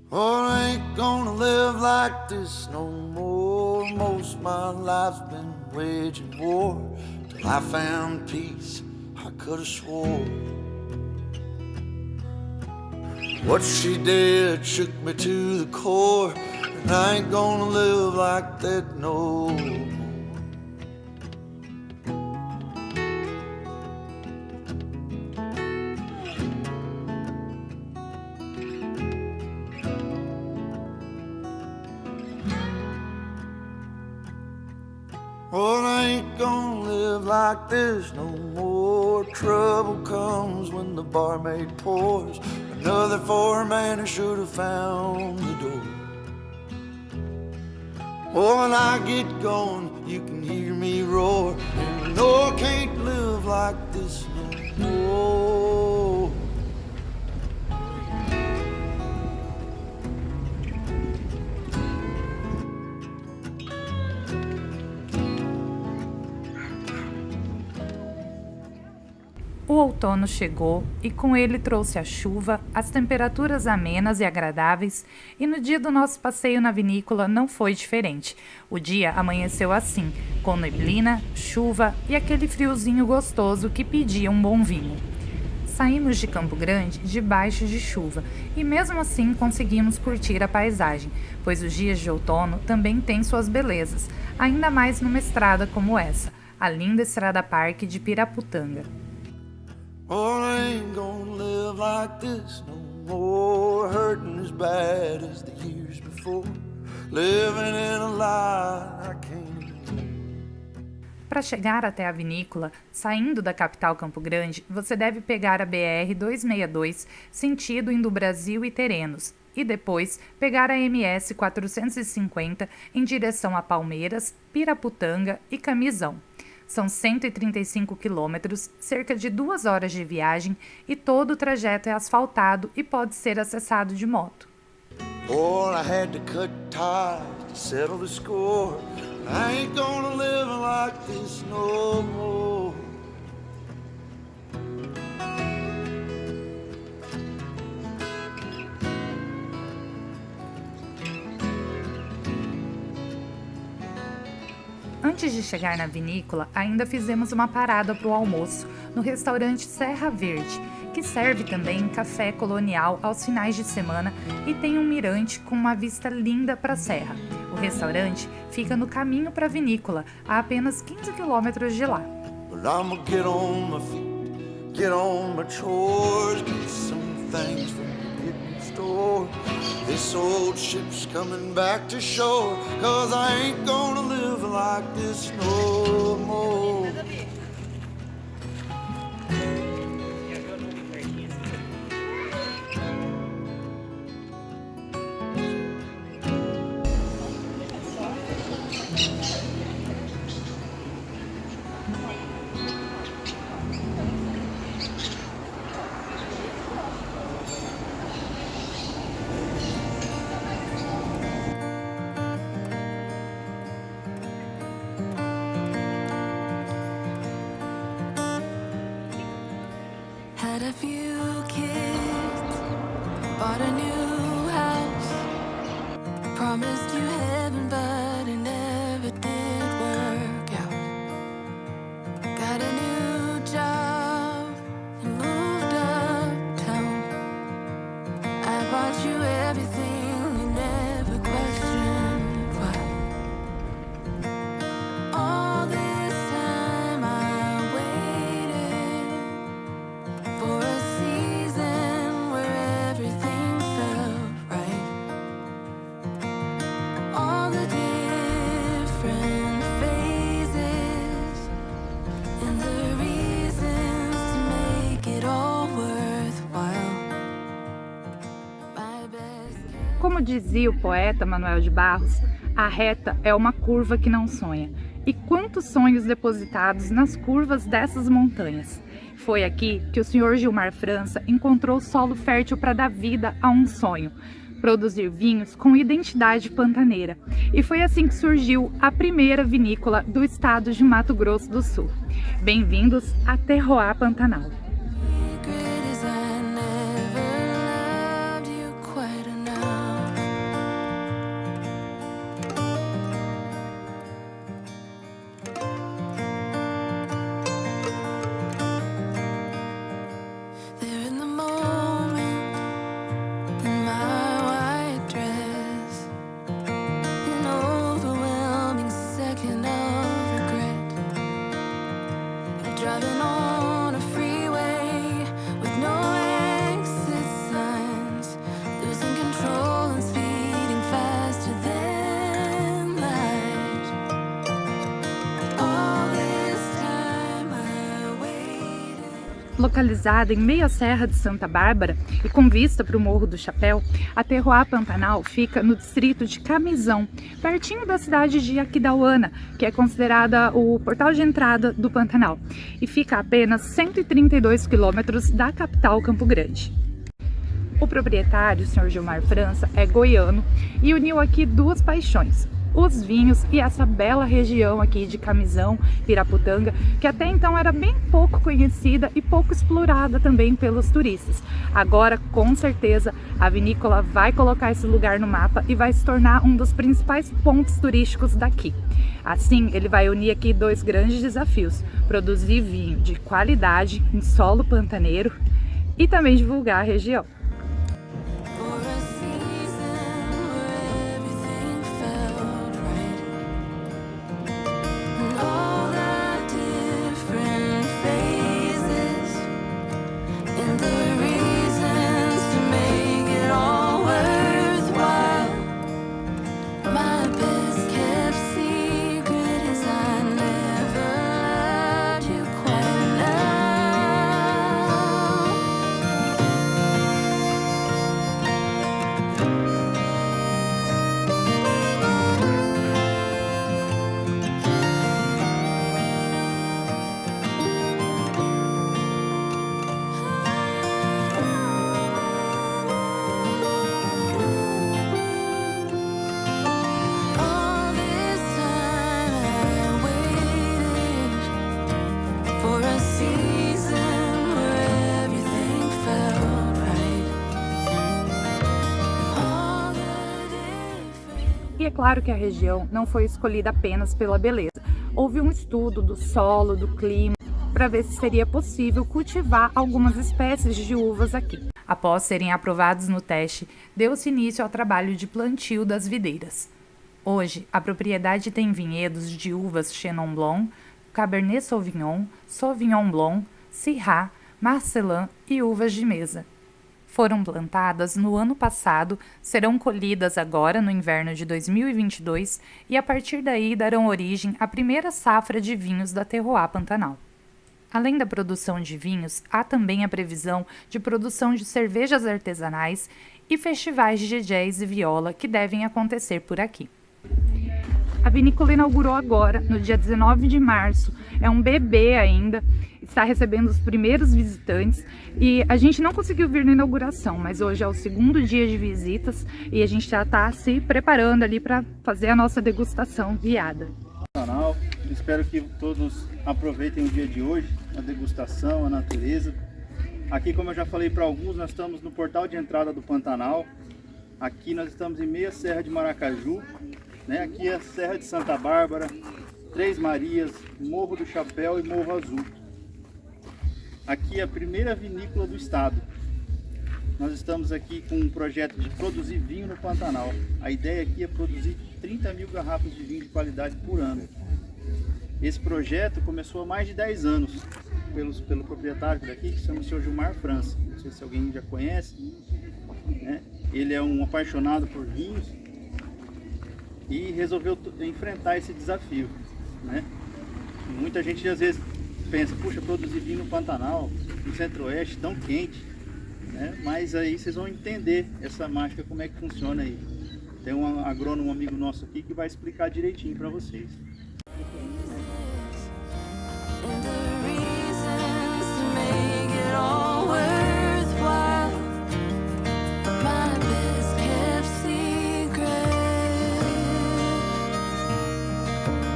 Oh, I ain't gonna live like this no more. Most of my life's been waging war till I found peace. I could have swore what she did shook me to the core, and I ain't gonna live like that no more. Well, I ain't gonna live like this no more. Trouble comes when the barmaid pours another for a man who should have found the door. Oh, when I get going, you can hear me roar. And you know I can't live like this no more. O outono chegou e com ele trouxe a chuva, as temperaturas amenas e agradáveis, e no dia do nosso passeio na vinícola não foi diferente. O dia amanheceu assim, com neblina, chuva e aquele friozinho gostoso que pedia um bom vinho. Saímos de Campo Grande debaixo de chuva e mesmo assim conseguimos curtir a paisagem, pois os dias de outono também têm suas belezas, ainda mais numa estrada como essa, a linda Estrada Parque de Piraputanga. Oh, I ain't gonna live like this no more, hurting as bad as the years before, living in a lie I can't ignore. Para chegar até a vinícola, saindo da capital Campo Grande, você deve pegar a BR-262, sentido indo Brasil e Terenos, e depois pegar a MS 450 em direção a Palmeiras, Piraputanga e Camisão. São 135 quilômetros, cerca de 2 horas de viagem, e todo o trajeto é asfaltado e pode ser acessado de moto. Oh, I had to cut ties to settle the score. I ain't gonna live like this no more. Antes de chegar na vinícola, ainda fizemos uma parada para o almoço no restaurante Serra Verde, que serve também café colonial aos finais de semana e tem um mirante com uma vista linda para a serra. O restaurante fica no caminho para a vinícola, a apenas 15 quilômetros de lá. But I'ma get on my feet, get on my chores, get some things from the hidden store. This old ship's coming back to shore, 'cause I ain't gonna live like this no more. Had a few kids, bought a new house, promised you heaven, but it never did work out. Got a new job and moved uptown. I bought you everything, you never questioned why. All this time I waited for a season where everything felt right. All the different phases and the reasons to make it all worthwhile. My best. Como dizia o poeta Manuel de Barros, a reta é uma curva que não sonha. E quantos sonhos depositados nas curvas dessas montanhas. Foi aqui que o Sr. Gilmar França encontrou solo fértil para dar vida a um sonho, produzir vinhos com identidade pantaneira. E foi assim que surgiu a primeira vinícola do estado de Mato Grosso do Sul. Bem-vindos a Terroir Pantanal. Secret is I never loved you quite enough. Localizada em meio à Serra de Santa Bárbara e com vista para o Morro do Chapéu, a Terroir Pantanal fica no distrito de Camisão, pertinho da cidade de Aquidauana, que é considerada o portal de entrada do Pantanal, e fica a apenas 132 quilômetros da capital Campo Grande. O proprietário, o Sr. Gilmar França, é goiano e uniu aqui duas paixões: os vinhos e essa bela região aqui de Camisão, Piraputanga, que até então era bem pouco conhecida e pouco explorada também pelos turistas. Agora, com certeza, a vinícola vai colocar esse lugar no mapa e vai se tornar um dos principais pontos turísticos daqui. Assim, ele vai unir aqui dois grandes desafios: produzir vinho de qualidade em solo pantaneiro e também divulgar a região. For a season where everything felt right, and all the different phases, and the reasons to make it all worthwhile. My best kept secret is I never loved you quite enough. All this time I waited for a season where everything felt right. All the different E é claro que a região não foi escolhida apenas pela beleza. Houve um estudo do solo, do clima, para ver se seria possível cultivar algumas espécies de uvas aqui. Após serem aprovados no teste, deu-se início ao trabalho de plantio das videiras. Hoje, a propriedade tem vinhedos de uvas Chenin Blanc, Cabernet Sauvignon, Sauvignon Blanc, Syrah, Marcelin e uvas de mesa. Foram plantadas no ano passado, serão colhidas agora no inverno de 2022 e a partir daí darão origem à primeira safra de vinhos da Terroir Pantanal. Além da produção de vinhos, há também a previsão de produção de cervejas artesanais e festivais de jazz e viola que devem acontecer por aqui. A vinícola inaugurou agora, no dia 19 de março. É um bebê ainda, está recebendo os primeiros visitantes e a gente não conseguiu vir na inauguração, mas hoje é o segundo dia de visitas e a gente já está se preparando ali para fazer a nossa degustação guiada. Pantanal. Espero que todos aproveitem o dia de hoje, a degustação, a natureza. Aqui, como eu já falei para alguns, nós estamos no portal de entrada do Pantanal. Aqui nós estamos em meia Serra de Maracaju, né? Aqui é a Serra de Santa Bárbara, Três Marias, Morro do Chapéu e Morro Azul. Aqui é a primeira vinícola do estado. Nós estamos aqui com um projeto de produzir vinho no Pantanal. A ideia aqui é produzir 30 mil garrafas de vinho de qualidade por ano. Esse projeto começou há mais de 10 anos pelo proprietário daqui, que se chama o Sr. Gilmar França. Não sei se alguém já conhece, né? Ele é um apaixonado por vinhos e resolveu enfrentar esse desafio, né? Muita gente às vezes pensa, puxa, produzir vinho no Pantanal, no Centro-Oeste, tão quente, né? Mas aí vocês vão entender essa mágica, como é que funciona aí. Tem um agrônomo amigo nosso aqui que vai explicar direitinho para vocês. and the reasons to make it all worthwhile. My best kept secret.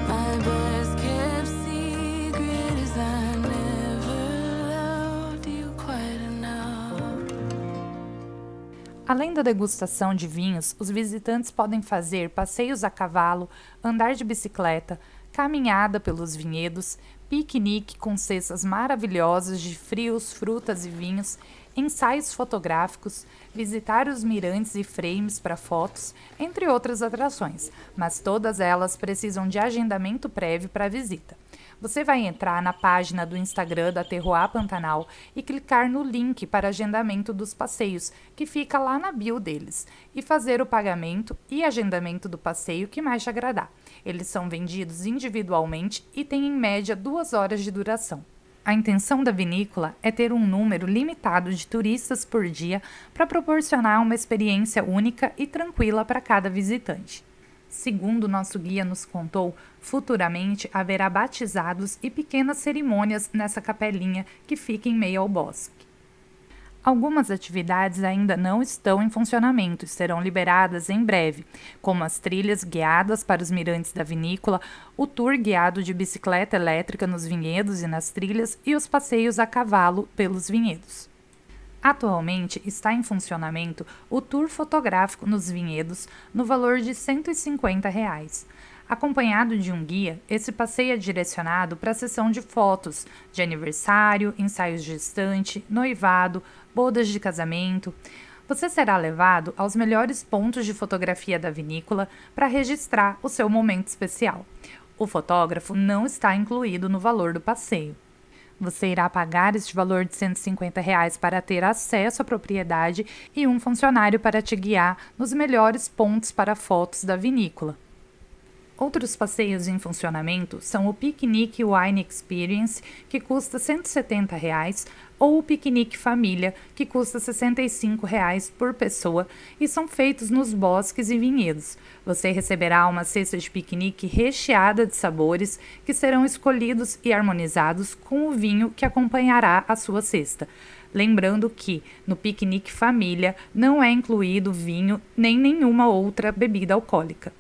My best kept secret is I never loved you quite enough. Além da degustação de vinhos, os visitantes podem fazer passeios a cavalo, andar de bicicleta, caminhada pelos vinhedos, piquenique com cestas maravilhosas de frios, frutas e vinhos, ensaios fotográficos, visitar os mirantes e frames para fotos, entre outras atrações, mas todas elas precisam de agendamento prévio para a visita. Você vai entrar na página do Instagram da Terroir Pantanal e clicar no link para agendamento dos passeios, que fica lá na bio deles, e fazer o pagamento e agendamento do passeio que mais te agradar. Eles são vendidos individualmente e têm em média 2 horas de duração. A intenção da vinícola é ter um número limitado de turistas por dia para proporcionar uma experiência única e tranquila para cada visitante. Segundo nosso guia nos contou, futuramente haverá batizados e pequenas cerimônias nessa capelinha que fica em meio ao bosque. Algumas atividades ainda não estão em funcionamento e serão liberadas em breve, como as trilhas guiadas para os mirantes da vinícola, o tour guiado de bicicleta elétrica nos vinhedos e nas trilhas e os passeios a cavalo pelos vinhedos. Atualmente está em funcionamento o tour fotográfico nos vinhedos no valor de R$ 150. Acompanhado de um guia, esse passeio é direcionado para a sessão de fotos de aniversário, ensaios de gestante, noivado, bodas de casamento. Você será levado aos melhores pontos de fotografia da vinícola para registrar o seu momento especial. O fotógrafo não está incluído no valor do passeio. Você irá pagar este valor de R$ 150 para ter acesso à propriedade e um funcionário para te guiar nos melhores pontos para fotos da vinícola. Outros passeios em funcionamento são o Piquenique Wine Experience, que custa R$ 170, ou o Piquenique Família, que custa R$ 65 por pessoa e são feitos nos bosques e vinhedos. Você receberá uma cesta de piquenique recheada de sabores que serão escolhidos e harmonizados com o vinho que acompanhará a sua cesta. Lembrando que no Piquenique Família não é incluído vinho nem nenhuma outra bebida alcoólica.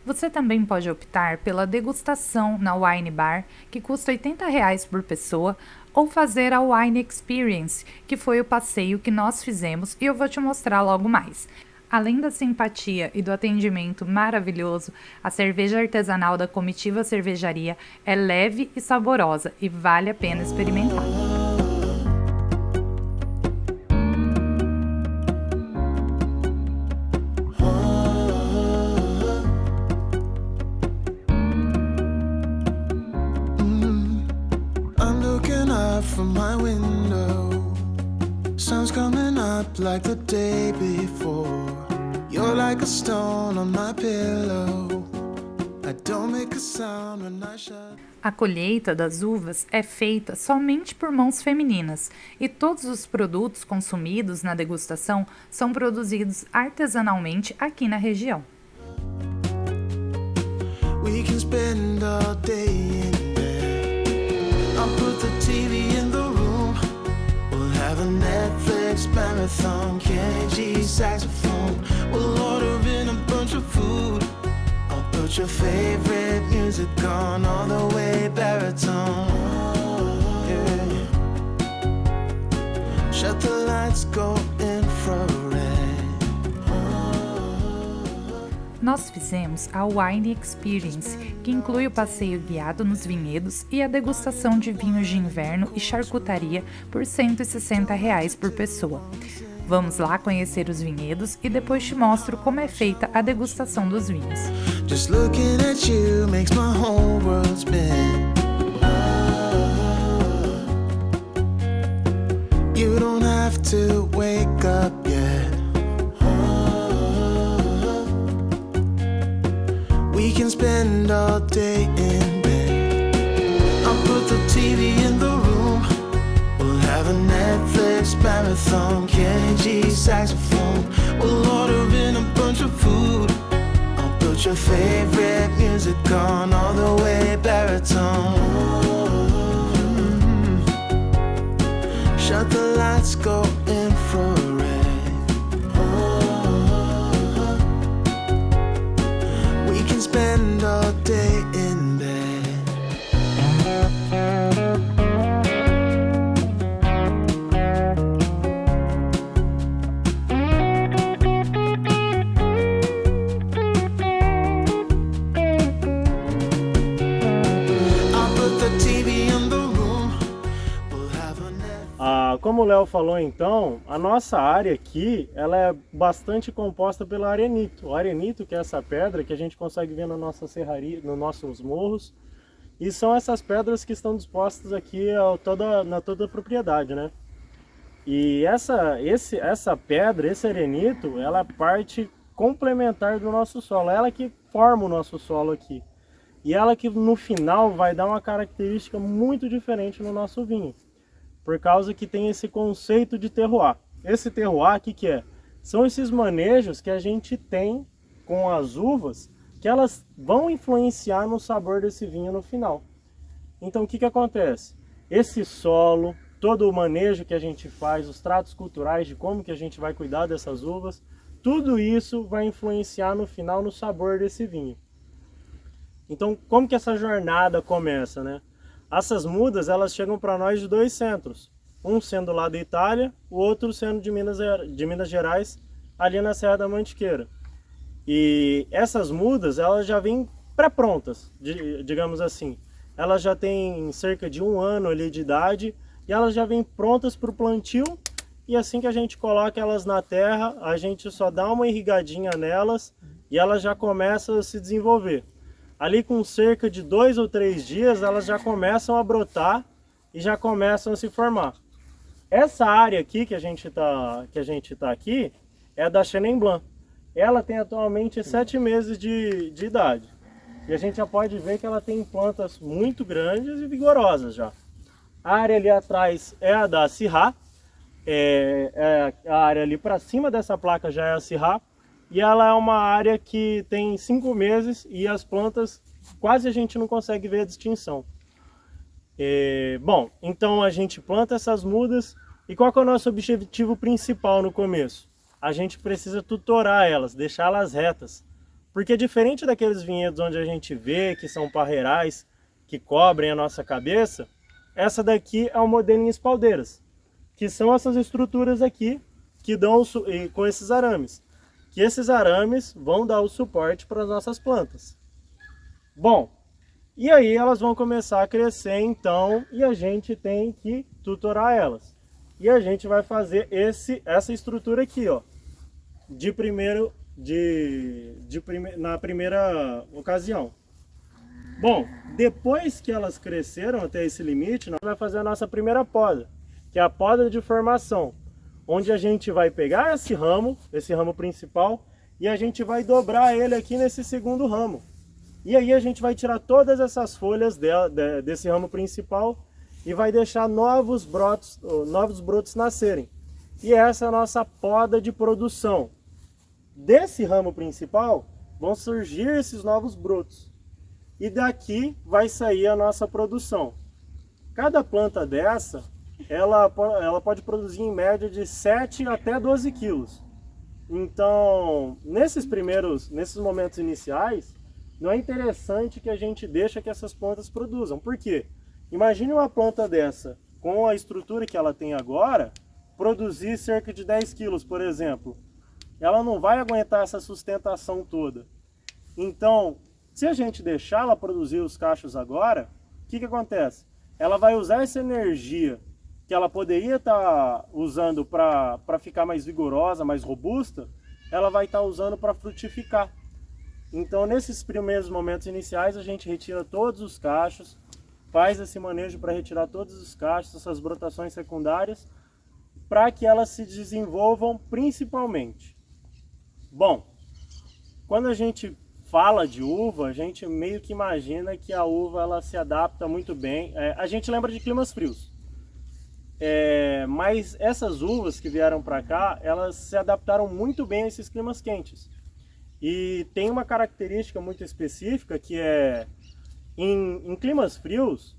Você também pode optar pela degustação na Wine Bar, que custa R$ 80 por pessoa, ou fazer a Wine Experience, que foi o passeio que nós fizemos e eu vou te mostrar logo mais. Além da simpatia e do atendimento maravilhoso, a cerveja artesanal da Comitiva Cervejaria é leve e saborosa e vale a pena experimentar. From my window, sun's coming up like the day before. You're like a stone on my pillow. I don't make a sound when I shut. A colheita das uvas é feita somente por mãos femininas e todos os produtos consumidos na degustação são produzidos artesanalmente aqui na região. We can spend all day in bed. I'll put the TV in the room. We'll have a Netflix marathon. Kenny G saxophone. We'll order in a bunch of food. I'll put your favorite music on all the way baritone. Yeah. Shut the lights, go infrared. Nós fizemos a Wine Experience, que inclui o passeio guiado nos vinhedos e a degustação de vinhos de inverno e charcutaria por R$ 160 por pessoa. Vamos lá conhecer os vinhedos e depois te mostro como é feita a degustação dos vinhos. Just looking at you makes my whole world spin. You don't have to wake up yet. We can spend all day in bed. I'll put the TV in the room. We'll have a Netflix marathon. Kenny G saxophone. We'll order in a bunch of food. I'll put your favorite music on all the way baritone. Shut the lights, go infrared. We can spend all day in bed. I'll put the TV in the room. We'll have a net. Como o Léo falou então, a nossa área aqui ela é bastante composta pelo arenito. O arenito, que é essa pedra que a gente consegue ver na nossa serraria, nos nossos morros, e são essas pedras que estão dispostas aqui na toda a propriedade, né? E essa pedra, esse arenito, ela é parte complementar do nosso solo, ela que forma o nosso solo aqui. e ela que no final vai dar uma característica muito diferente no nosso vinho, por causa que tem esse conceito de terroir. Esse terroir, o que é? São esses manejos que a gente tem com as uvas, que elas vão influenciar no sabor desse vinho no final. Então o que acontece? Esse solo, todo o manejo que a gente faz, os tratos culturais de como que a gente vai cuidar dessas uvas, tudo isso vai influenciar no final no sabor desse vinho. Então como que essa jornada começa, né? Essas mudas, elas chegam para nós de dois centros, um sendo lá da Itália, o outro sendo de Minas Gerais, ali na Serra da Mantiqueira. E essas mudas, elas já vêm pré-prontas, digamos assim. Elas já têm cerca de 1 ano ali de idade e elas já vêm prontas para o plantio. E assim que a gente coloca elas na terra, a gente só dá uma irrigadinha nelas e elas já começam a se desenvolver. Ali com cerca de 2 ou 3 dias, elas já começam a brotar e já começam a se formar. Essa área aqui que a gente tá aqui é da Chenin Blanc. Ela tem atualmente 7 meses de idade. E a gente já pode ver que ela tem plantas muito grandes e vigorosas já. A área ali atrás é a da Syrah. A área ali para cima dessa placa já é a Syrah. E ela é uma área que tem 5 meses e as plantas quase a gente não consegue ver a distinção. Bom, então a gente planta essas mudas e qual que é o nosso objetivo principal no começo? A gente precisa tutorar elas, deixá-las retas. Porque diferente daqueles vinhedos onde a gente vê que são parreirais, que cobrem a nossa cabeça, essa daqui é o modelo em espaldeiras, que são essas estruturas aqui que dão com esses arames. Que esses arames vão dar o suporte para as nossas plantas. Bom, e aí elas vão começar a crescer então e a gente tem que tutorar elas. E a gente vai fazer essa estrutura aqui, ó, na primeira ocasião. Bom, depois que elas cresceram até esse limite, nós vamos fazer a nossa primeira poda, que é a poda de formação, onde a gente vai pegar esse ramo principal, e a gente vai dobrar ele aqui nesse segundo ramo. E aí a gente vai tirar todas essas folhas desse ramo principal e vai deixar novos brotos nascerem. E essa é a nossa poda de produção. Desse ramo principal vão surgir esses novos brotos. E daqui vai sair a nossa produção. Cada planta dessa, ela pode produzir em média de 7 até 12 quilos. Então, nesses momentos iniciais, não é interessante que a gente deixe que essas plantas produzam. Por quê? Imagine uma planta dessa, com a estrutura que ela tem agora, produzir cerca de 10 quilos, por exemplo. Ela não vai aguentar essa sustentação toda. Então, se a gente deixar ela produzir os cachos agora, o que acontece? Ela vai usar essa energia que ela poderia estar usando para ficar mais vigorosa, mais robusta, ela vai estar usando para frutificar. Então, nesses primeiros momentos iniciais, a gente retira todos os cachos, faz esse manejo para retirar todos os cachos, essas brotações secundárias, para que elas se desenvolvam principalmente. Bom, quando a gente fala de uva, a gente meio que imagina que a uva ela se adapta muito bem. A gente lembra de climas frios. Mas essas uvas que vieram para cá, elas se adaptaram muito bem a esses climas quentes. E tem uma característica muito específica que é, em climas frios,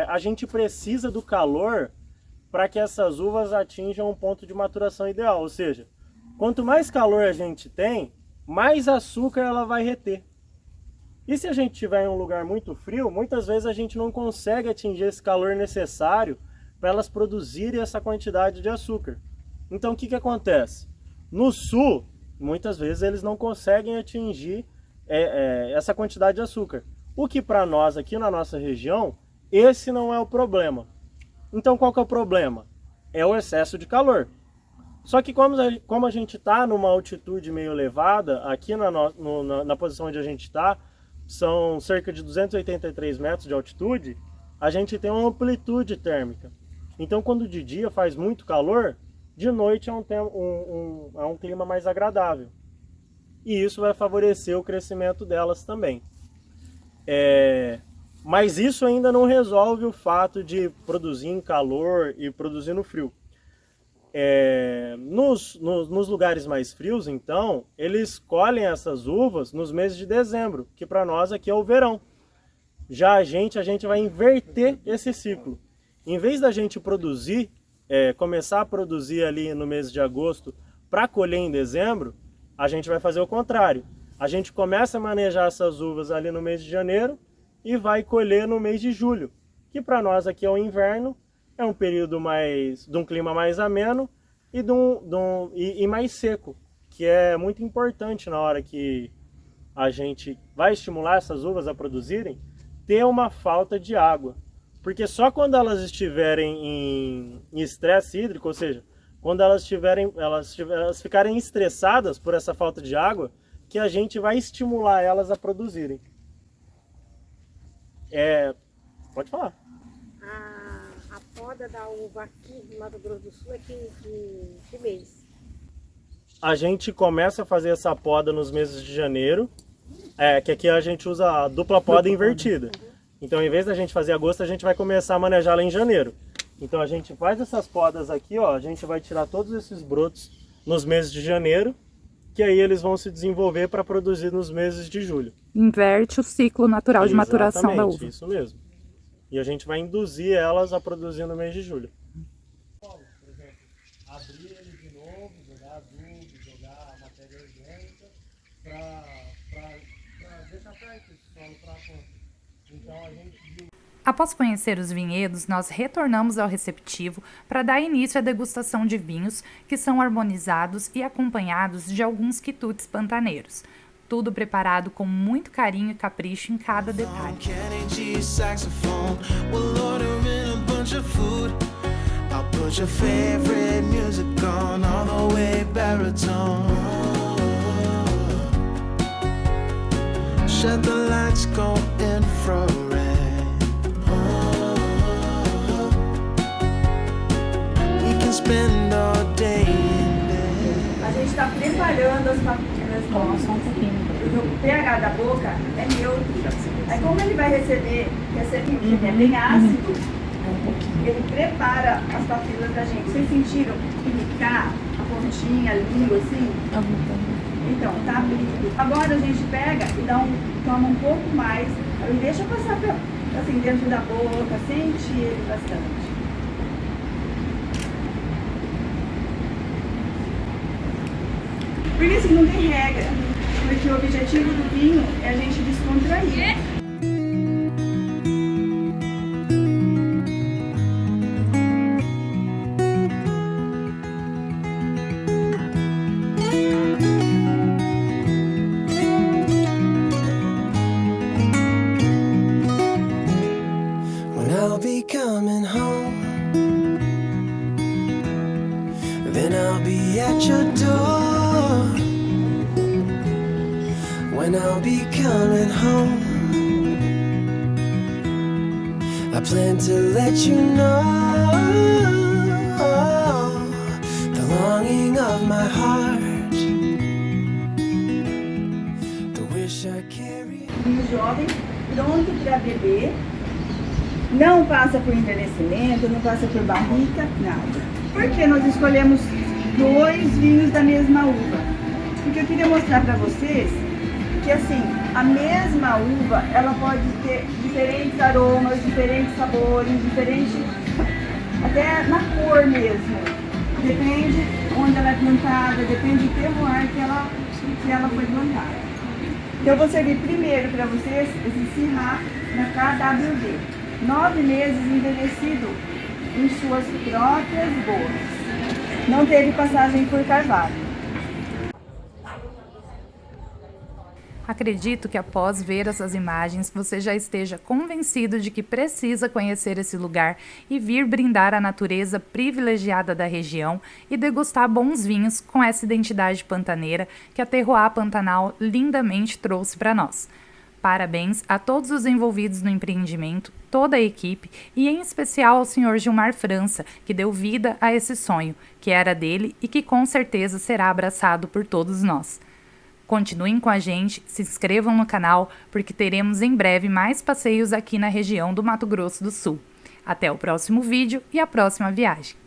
a gente precisa do calor para que essas uvas atinjam um ponto de maturação ideal. Ou seja, quanto mais calor a gente tem, mais açúcar ela vai reter. E se a gente estiver em um lugar muito frio, muitas vezes a gente não consegue atingir esse calor necessário para elas produzirem essa quantidade de açúcar. Então o que acontece? No sul, muitas vezes eles não conseguem atingir essa quantidade de açúcar. O que para nós aqui na nossa região, esse não é o problema. Então qual que é o problema? É o excesso de calor. Só que como a gente está numa altitude meio elevada, aqui na posição onde a gente está, são cerca de 283 metros de altitude, a gente tem uma amplitude térmica. Então quando de dia faz muito calor, de noite é um clima mais agradável. E isso vai favorecer o crescimento delas também. Mas isso ainda não resolve o fato de produzir em calor e produzir no frio. Nos lugares mais frios, então, eles colhem essas uvas nos meses de dezembro, que para nós aqui é o verão. Já a gente vai inverter esse ciclo. Em vez da gente produzir, começar a produzir ali no mês de agosto para colher em dezembro, a gente vai fazer o contrário. A gente começa a manejar essas uvas ali no mês de janeiro e vai colher no mês de julho, que para nós aqui é o inverno, é um período de um clima mais ameno e mais seco, que é muito importante na hora que a gente vai estimular essas uvas a produzirem, ter uma falta de água. Porque só quando elas estiverem em estresse hídrico, ou seja, quando elas ficarem estressadas por essa falta de água, que a gente vai estimular elas a produzirem. Pode falar. A poda da uva aqui no Mato Grosso do Sul é que mês? A gente começa a fazer essa poda nos meses de janeiro, que aqui a gente usa a dupla poda invertida. Então, em vez da gente fazer agosto, a gente vai começar a manejá-la em janeiro. Então, a gente faz essas podas aqui, ó, a gente vai tirar todos esses brotos nos meses de janeiro, que aí eles vão se desenvolver para produzir nos meses de julho. Inverte o ciclo natural de maturação da uva. Isso mesmo. E a gente vai induzir elas a produzir no mês de julho. Por exemplo, abrir ele de novo, jogar adubo, jogar matéria orgânica, para deixar perto esse solo para a planta. Então a gente... Após conhecer os vinhedos, nós retornamos ao receptivo para dar início à degustação de vinhos que são harmonizados e acompanhados de alguns quitutes pantaneiros. Tudo preparado com muito carinho e capricho em cada detalhe. Shut the lights, go infrared. We can spend all day in bed. A gente está preparando as papilas nossas, porque o pH da boca é neutro. Aí como ele vai receber que é bem ácido, ele prepara as papilas da gente. Vocês sentiram picar a pontinha, a língua assim? Então, tá abrindo. Agora a gente pega e toma um pouco mais e deixa passar assim, dentro da boca, sente ele bastante. Porque assim, não tem regra. Porque o objetivo do vinho é a gente descontrair. I'll be coming home, then I'll be at your door. When I'll be coming home, I plan to let you know the longing of my heart, the wish I carry. Vinho jovem, pronto para beber. Não passa por envelhecimento, não passa por barrica, nada. Por que nós escolhemos 2 vinhos da mesma uva? Porque eu queria mostrar para vocês que assim, a mesma uva, ela pode ter diferentes aromas, diferentes sabores, diferentes, até na cor mesmo. Depende onde ela é plantada, depende do terroir que ela foi plantada. Então eu vou servir primeiro para vocês esse Syrah na KWV. 9 meses envelhecido em suas próprias bocas. Não teve passagem por carvalho. Acredito que após ver essas imagens, você já esteja convencido de que precisa conhecer esse lugar e vir brindar a natureza privilegiada da região e degustar bons vinhos com essa identidade pantaneira que a Terroir Pantanal lindamente trouxe para nós. Parabéns a todos os envolvidos no empreendimento, toda a equipe e em especial ao Sr. Gilmar França, que deu vida a esse sonho, que era dele e que com certeza será abraçado por todos nós. Continuem com a gente, se inscrevam no canal, porque teremos em breve mais passeios aqui na região do Mato Grosso do Sul. Até o próximo vídeo e a próxima viagem.